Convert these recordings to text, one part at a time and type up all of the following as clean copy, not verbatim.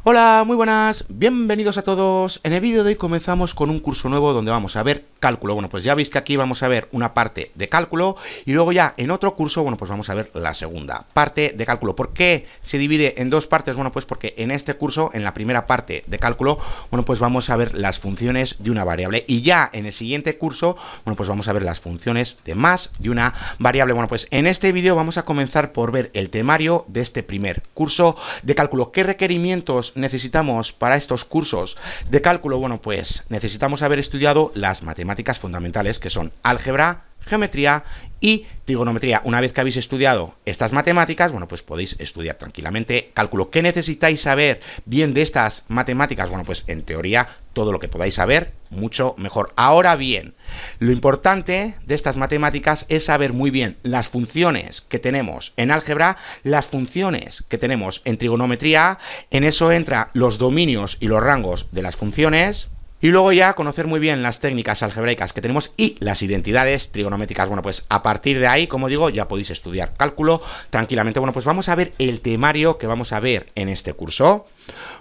Hola, muy buenas, bienvenidos a todos. En el vídeo de hoy comenzamos con un curso nuevo donde vamos a ver cálculo. Bueno, pues ya veis que aquí vamos a ver una parte de cálculo y luego ya en otro curso, bueno, pues vamos a ver la segunda parte de cálculo. ¿Por qué se divide en dos partes? Bueno, pues porque en este curso, en la primera parte de cálculo, bueno, pues vamos a ver las funciones de una variable y ya en el siguiente curso, bueno, pues vamos a ver las funciones de más de una variable. Bueno, pues en este vídeo vamos a comenzar por ver el temario de este primer curso de cálculo. ¿Qué requerimientos necesitamos para estos cursos de cálculo? Bueno, pues necesitamos haber estudiado las matemáticas fundamentales, que son álgebra, geometría y trigonometría. Una vez que habéis estudiado estas matemáticas, bueno, pues podéis estudiar tranquilamente cálculo. ¿Qué necesitáis saber bien de estas matemáticas? Bueno, pues en teoría todo lo que podáis saber, mucho mejor. Ahora bien, lo importante de estas matemáticas es saber muy bien las funciones que tenemos en álgebra, las funciones que tenemos en trigonometría. En eso entra los dominios y los rangos de las funciones. Y luego ya conocer muy bien las técnicas algebraicas que tenemos y las identidades trigonométricas. Bueno, pues a partir de ahí, como digo, ya podéis estudiar cálculo tranquilamente. Bueno, pues vamos a ver el temario que vamos a ver en este curso.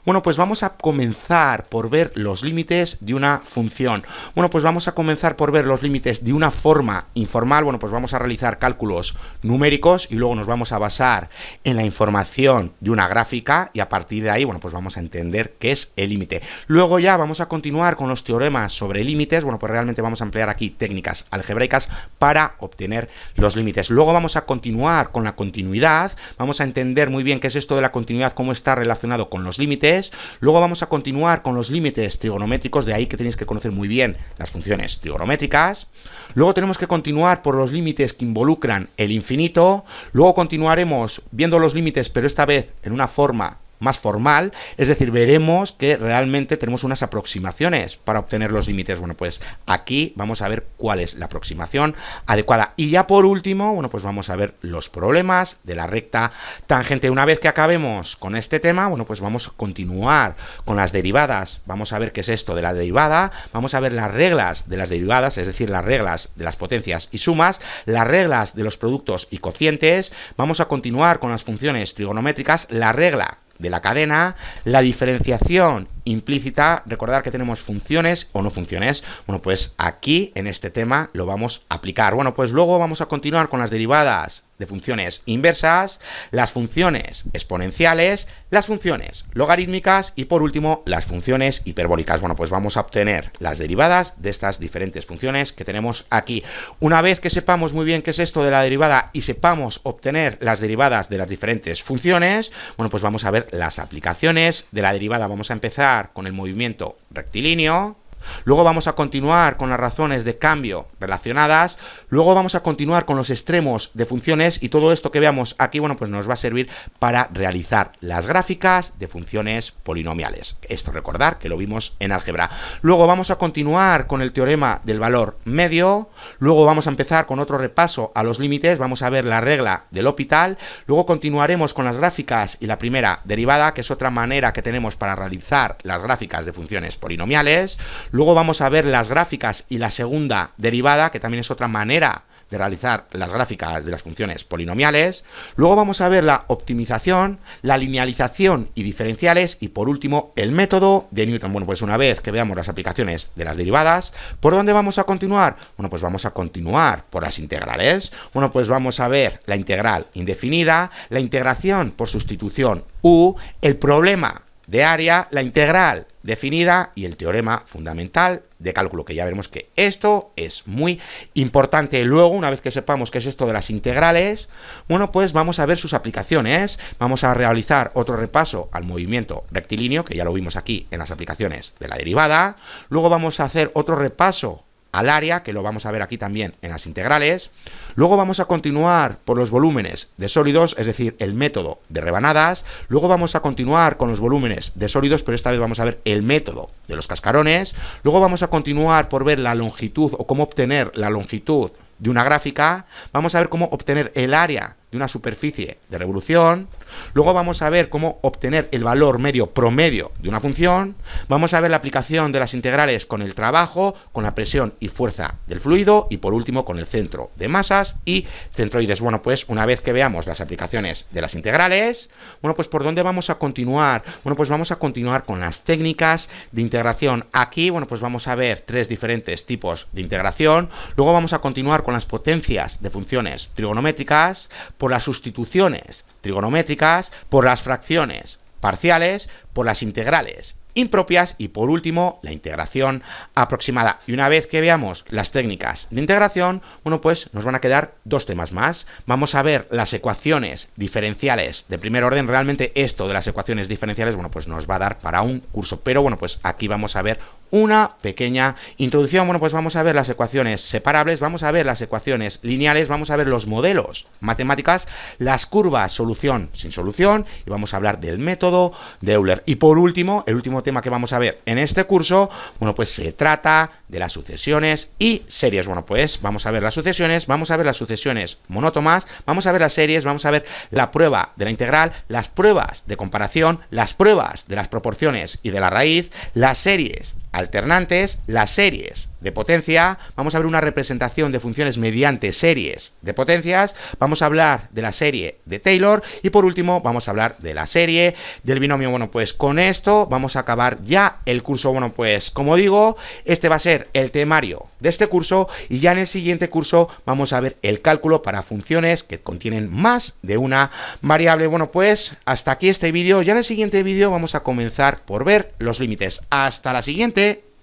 Bueno, pues vamos a comenzar por ver los límites de una función. Bueno, pues vamos a comenzar por ver los límites de una forma informal. Bueno, pues vamos a realizar cálculos numéricos y luego nos vamos a basar en la información de una gráfica y a partir de ahí, bueno, pues vamos a entender qué es el límite. Luego ya vamos a continuar con los teoremas sobre límites. Bueno, pues realmente vamos a emplear aquí técnicas algebraicas para obtener los límites. Luego vamos a continuar con la continuidad. Vamos a entender muy bien qué es esto de la continuidad, cómo está relacionado con los límites. Luego vamos a continuar con los límites trigonométricos, de ahí que tenéis que conocer muy bien las funciones trigonométricas. Luego tenemos que continuar por los límites que involucran el infinito. Luego continuaremos viendo los límites, pero esta vez en una forma más formal, es decir, veremos que realmente tenemos unas aproximaciones para obtener los límites. Bueno, pues aquí vamos a ver cuál es la aproximación adecuada. Y ya por último, bueno, pues vamos a ver los problemas de la recta tangente. Una vez que acabemos con este tema, bueno, pues vamos a continuar con las derivadas. Vamos a ver qué es esto de la derivada, vamos a ver las reglas de las derivadas, es decir, las reglas de las potencias y sumas, las reglas de los productos y cocientes. Vamos a continuar con las funciones trigonométricas, la regla de la cadena, la diferenciación implícita. Recordar que tenemos funciones o no funciones. Bueno, pues aquí en este tema lo vamos a aplicar. Bueno, pues luego vamos a continuar con las derivadas de funciones inversas, las funciones exponenciales, las funciones logarítmicas y por último las funciones hiperbólicas. Bueno, pues vamos a obtener las derivadas de estas diferentes funciones que tenemos aquí. Una vez que sepamos muy bien qué es esto de la derivada y sepamos obtener las derivadas de las diferentes funciones, bueno, pues vamos a ver las aplicaciones de la derivada. Vamos a empezar con el movimiento rectilíneo. Luego vamos a continuar con las razones de cambio relacionadas, luego vamos a continuar con los extremos de funciones y todo esto que veamos aquí, bueno, pues nos va a servir para realizar las gráficas de funciones polinomiales. Esto recordar que lo vimos en álgebra. Luego vamos a continuar con el teorema del valor medio, luego vamos a empezar con otro repaso a los límites, vamos a ver la regla del L'Hopital, luego continuaremos con las gráficas y la primera derivada, que es otra manera que tenemos para realizar las gráficas de funciones polinomiales. Luego vamos a ver las gráficas y la segunda derivada, que también es otra manera de realizar las gráficas de las funciones polinomiales. Luego vamos a ver la optimización, la linealización y diferenciales y por último el método de Newton. Bueno, pues una vez que veamos las aplicaciones de las derivadas, ¿por dónde vamos a continuar? Bueno, pues vamos a continuar por las integrales. Bueno, pues vamos a ver la integral indefinida, la integración por sustitución u, el problema de área, la integral definida y el teorema fundamental de cálculo, que ya veremos que esto es muy importante. Luego, una vez que sepamos qué es esto de las integrales, bueno, pues vamos a ver sus aplicaciones. Vamos a realizar otro repaso al movimiento rectilíneo, que ya lo vimos aquí en las aplicaciones de la derivada. Luego vamos a hacer otro repaso al área, que lo vamos a ver aquí también en las integrales. Luego vamos a continuar por los volúmenes de sólidos, es decir, el método de rebanadas. Luego vamos a continuar con los volúmenes de sólidos, pero esta vez vamos a ver el método de los cascarones. Luego vamos a continuar por ver la longitud o cómo obtener la longitud de una gráfica. Vamos a ver cómo obtener el área de una superficie de revolución. Luego vamos a ver cómo obtener el valor medio promedio de una función. Vamos a ver la aplicación de las integrales con el trabajo, con la presión y fuerza del fluido y por último con el centro de masas y centroides. Bueno, pues una vez que veamos las aplicaciones de las integrales, bueno, pues ¿por dónde vamos a continuar? Bueno, pues vamos a continuar con las técnicas de integración. Aquí, bueno, pues vamos a ver tres diferentes tipos de integración. Luego vamos a continuar con las potencias de funciones trigonométricas, por las sustituciones trigonométricas, por las fracciones parciales, por las integrales impropias y por último la integración aproximada. Y una vez que veamos las técnicas de integración, bueno, pues nos van a quedar dos temas más. Vamos a ver las ecuaciones diferenciales de primer orden. Realmente esto de las ecuaciones diferenciales, bueno, pues nos va a dar para un curso, pero bueno, pues aquí vamos a ver una pequeña introducción. Bueno, pues vamos a ver las ecuaciones separables, vamos a ver las ecuaciones lineales, vamos a ver los modelos matemáticas, las curvas solución sin solución y vamos a hablar del método de Euler. Y por último, el último tema que vamos a ver en este curso, bueno, pues se trata de las sucesiones y series. Bueno, pues vamos a ver las sucesiones, vamos a ver las sucesiones monótonas, vamos a ver las series, vamos a ver la prueba de la integral, las pruebas de comparación, las pruebas de las proporciones y de la raíz, las series alternantes, las series de potencia, vamos a ver una representación de funciones mediante series de potencias, vamos a hablar de la serie de Taylor y por último vamos a hablar de la serie del binomio. Bueno, pues con esto vamos a acabar ya el curso. Bueno, pues como digo, este va a ser el temario de este curso y ya en el siguiente curso vamos a ver el cálculo para funciones que contienen más de una variable. Bueno, pues hasta aquí este vídeo. Ya en el siguiente vídeo vamos a comenzar por ver los límites. Hasta la siguiente.